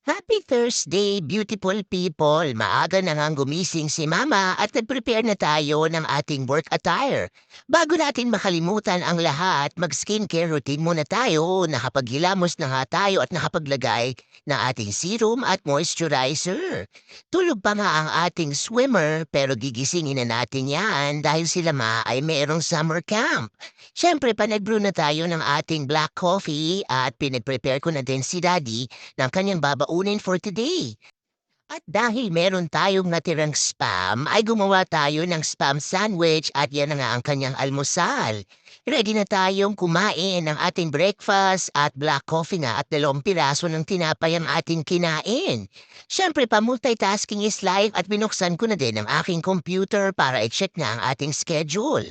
Happy Thursday, beautiful people! Maaga na ngang gumising si Mama at nag-prepare na tayo ng ating work attire. Bago natin makalimutan ang lahat, mag-skincare routine muna tayo. Nakapaghilamos na nga tayo at nakapaglagay ng ating serum at moisturizer. Tulog pa nga ang ating swimmer pero gigisingin na natin yan dahil sila ma ay mayroong summer camp. Siyempre pa nag-brew na tayo ng ating black coffee at pinag-prepare ko na din si Daddy ng kanyang babaunin for today. At dahil meron tayong natirang spam, ay gumawa tayo ng spam sandwich at yan na nga ang kanyang almusal. Ready na tayong kumain ng ating breakfast at black coffee nga at 2 piraso ng tinapay ang ating kinain. Siyempre pa multitasking is life at binuksan ko na din ang aking computer para i-check na ang ating schedule.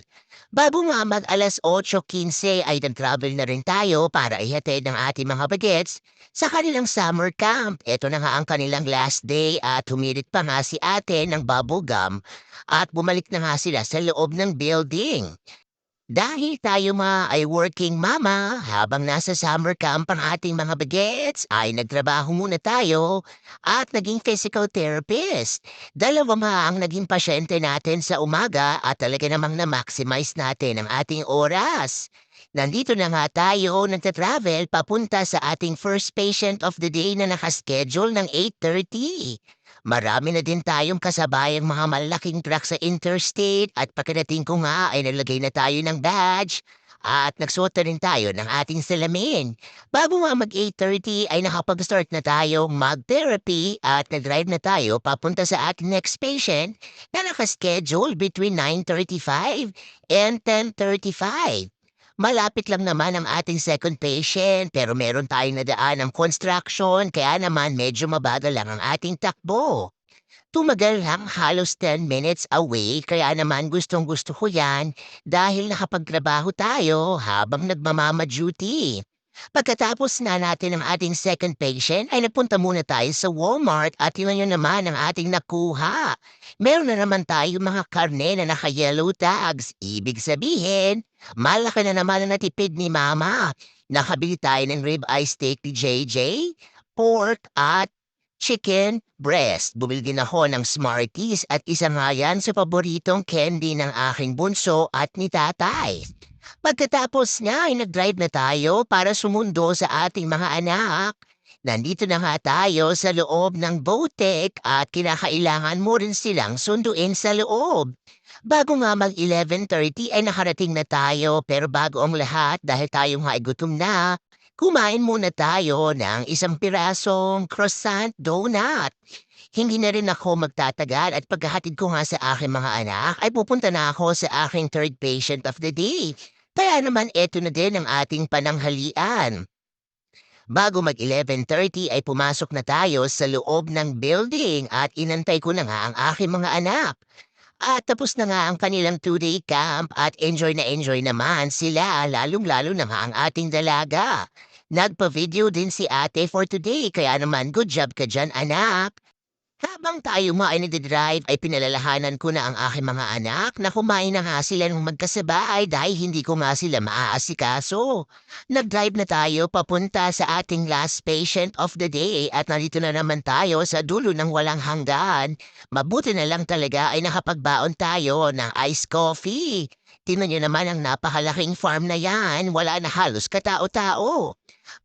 Bago nga mag alas 8:15 ay nag-travel na rin tayo para ihatid ng ating mga bagets sa kanilang summer camp. Ito na nga ang kanilang last day at humirit pa nga si ate ng bubble gum at bumalik na nga sila sa loob ng building. Dahil tayo mga ay working mama, habang nasa summer camp ang ating mga bagets, ay nagtrabaho muna tayo at naging physical therapist. Dalawa nga ang naging pasyente natin sa umaga at talaga namang na-maximize natin ang ating oras. Nandito na nga tayo nagta-travel papunta sa ating first patient of the day na nakaschedule ng 8:30. Marami na din tayong kasabayang mga malaking truck sa interstate at pagkadating ko nga ay nalagay na tayo ng badge at nagsuot na rin tayo ng ating salamin. Bago nga mag 8:30 ay nakapag-start na tayo mag-therapy at nag-drive na tayo papunta sa ating next patient na nakaschedule between 9:35 and 10:35. Malapit lang naman ang ating second patient pero meron tayong nadaan ng construction kaya naman medyo mabagal lang ang ating takbo. Tumagal lang halos 10 minutes away kaya naman gustong-gusto ko yan dahil nakapagtrabaho tayo habang nagmamama-duty. Pagkatapos na natin ang ating second patient ay nagpunta muna tayo sa Walmart at yun naman ang ating nakuha. Meron na naman tayo mga karne na naka-yellow tags. Ibig sabihin, malaki na naman ang natipid ni Mama. Nakabili tayo ng ribeye steak ni JJ, pork at chicken breast. Bumili din ako ng Smarties at isa nga yan sa paboritong candy ng aking bunso at ni tatay. Pagkatapos niya ay nag-drive na tayo para sumundo sa ating mga anak. Nandito na nga tayo sa loob ng Botek at kinakailangan mo rin silang sunduin sa loob. Bago nga mag 11:30 ay nakarating na tayo pero bago ang lahat dahil tayo nga ay gutom na, kumain muna tayo ng 1 pirasong croissant donut. Hindi na rin ako magtatagal at paghahatid ko nga sa aking mga anak ay pupunta na ako sa aking third patient of the day. Kaya naman eto na din ang ating pananghalian. Bago mag 11:30 ay pumasok na tayo sa loob ng building at inantay ko na nga ang aking mga anak. At tapos na nga ang kanilang 2-day camp at enjoy naman sila lalong-lalo na nga ang ating dalaga. Nagpa-video din si ate for today kaya naman good job ka dyan anak. Habang tayo nga ay nagde-drive ay pinalalahanan ko na ang aking mga anak na kumain na nga sila ng magkasabay dahil hindi ko nga sila maaasikaso. Nag-drive na tayo papunta sa ating last patient of the day at nandito na naman tayo sa dulo ng walang hanggan. Mabuti na lang talaga ay nakapagbaon tayo ng iced coffee. Tingnan niyo naman ang napakalaking farm na yan, wala na halos katao-tao.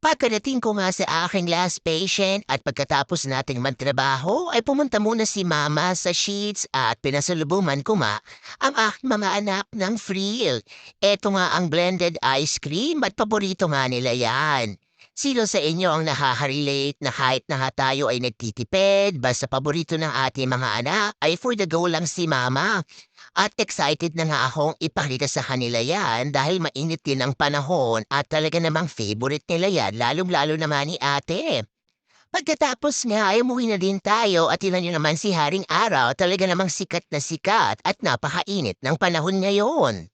Pagkadating ko nga sa aking last patient at pagkatapos nating magtrabaho ay pumunta muna si Mama sa Sheets at pinasalubungan ko nga ang aking mga anak ng frill. Eto nga ang blended ice cream at paborito nga nila yan. Sino sa inyo ang nakaka-relate na kahit na nga tayo ay nagtitipid, basta paborito ng ating mga anak ay for the go lang si Mama. At excited na nga akong ipakita sa kanila yan dahil mainit din ang panahon at talaga namang favorite nila yan lalong-lalo naman ni ate. Pagkatapos nga ay umuwi na din tayo at ilan nyo naman si Haring Araw talaga namang sikat na sikat at napakainit ng panahon ngayon.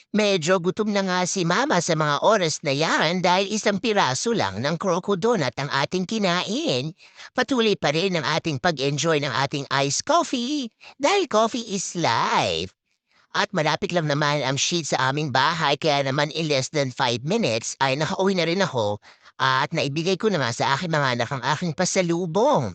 Medyo gutom na nga si Mama sa mga oras na yan dahil 1 piraso lang ng Croco Donut ang ating kinain. Patuloy pa rin ang ating pag-enjoy ng ating iced coffee dahil coffee is life. At malapit lang naman ang sheet sa aming bahay kaya naman in less than 5 minutes ay nakauwi na rin ako at naibigay ko naman sa aking mga anak ang aking pasalubong.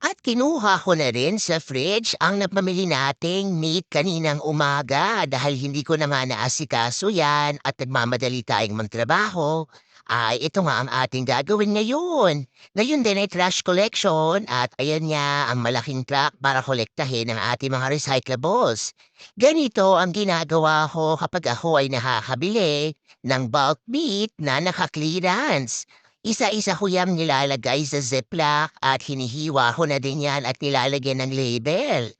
At kinuha ko na rin sa fridge ang napamili nating meat kaninang umaga dahil hindi ko naman naasikaso yan at nagmamadali tayong magtrabaho. Ay, ito nga ang ating gagawin ngayon. Ngayon din ay trash collection at ayan nga ang malaking truck para kolektahin ang ating mga recyclables. Ganito ang ginagawa ko kapag ako ay nakakabili ng bulk meat na naka-clearance. Isa-isa ko yang nilalagay sa Ziploc at hinihiwa ko na din yan at nilalagyan ng label.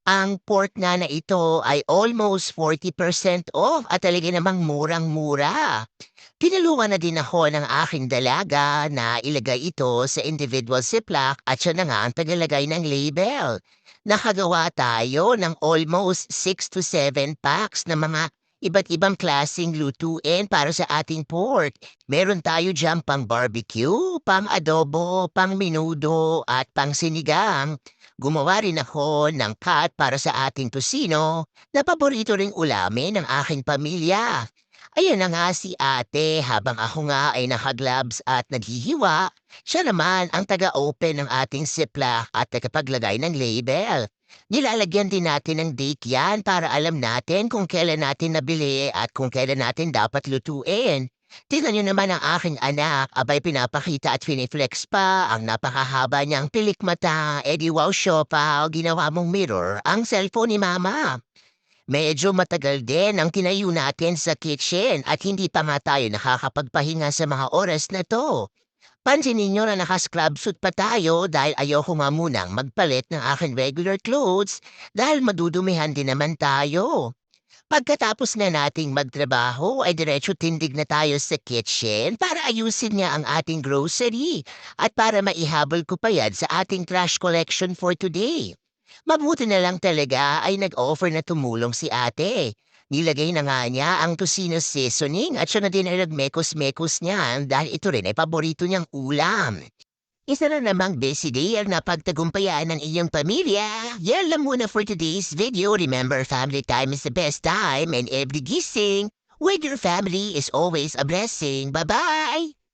Ang pork nga na ito ay almost 40% off at talaga namang murang-mura. Tinulungan na din ako ng aking dalaga na ilagay ito sa individual Ziploc at siya na nga ang tagalagay ng label. Nakagawa tayo ng almost 6 to 7 packs na mga iba't ibang klaseng lutuin para sa ating pork. Meron tayo diyang pang barbecue, pang adobo, pang minudo at pang sinigang. Gumawa rin ako ng cut para sa ating tusino na paborito ring ulamin ng aking pamilya. Ayan na nga si ate habang ako nga ay naka-gloves at naghihiwa. Siya naman ang taga-open ng ating sipla at tagapaglagay ng label. Nilalagyan din natin ng date yan para alam natin kung kailan natin nabili at kung kailan natin dapat lutuin. Tingnan niyo naman ang aking anak, abay pinapakita at finiflex pa ang napakahaba niyang pilikmata, edi wow siopaw, ginawa mong mirror ang cellphone ni mama. Medyo matagal din ang tinayo natin sa kitchen at hindi pa nga tayo nakakapagpahinga sa mga oras na 'to. Pansinin niyo na naka-scrub suit pa tayo dahil ayoko nga munang magpalit ng aking regular clothes dahil madudumihan din naman tayo. Pagkatapos na nating magtrabaho ay diretso tindig na tayo sa kitchen para ayusin nga ang ating grocery at para maihabol ko pa yan sa ating trash collection for today. Mabuti na lang talaga ay nag-offer na tumulong si ate. Nilagay na nga niya ang tocino seasoning at siya na din ay nagmekos-mekos niya dahil ito rin ay paborito niyang ulam. Isa na namang busy day ang napagtagumpayan ng iyong pamilya. Yan lang muna for today's video. Remember, family time is the best time and every gising with your family is always a blessing. Bye-bye!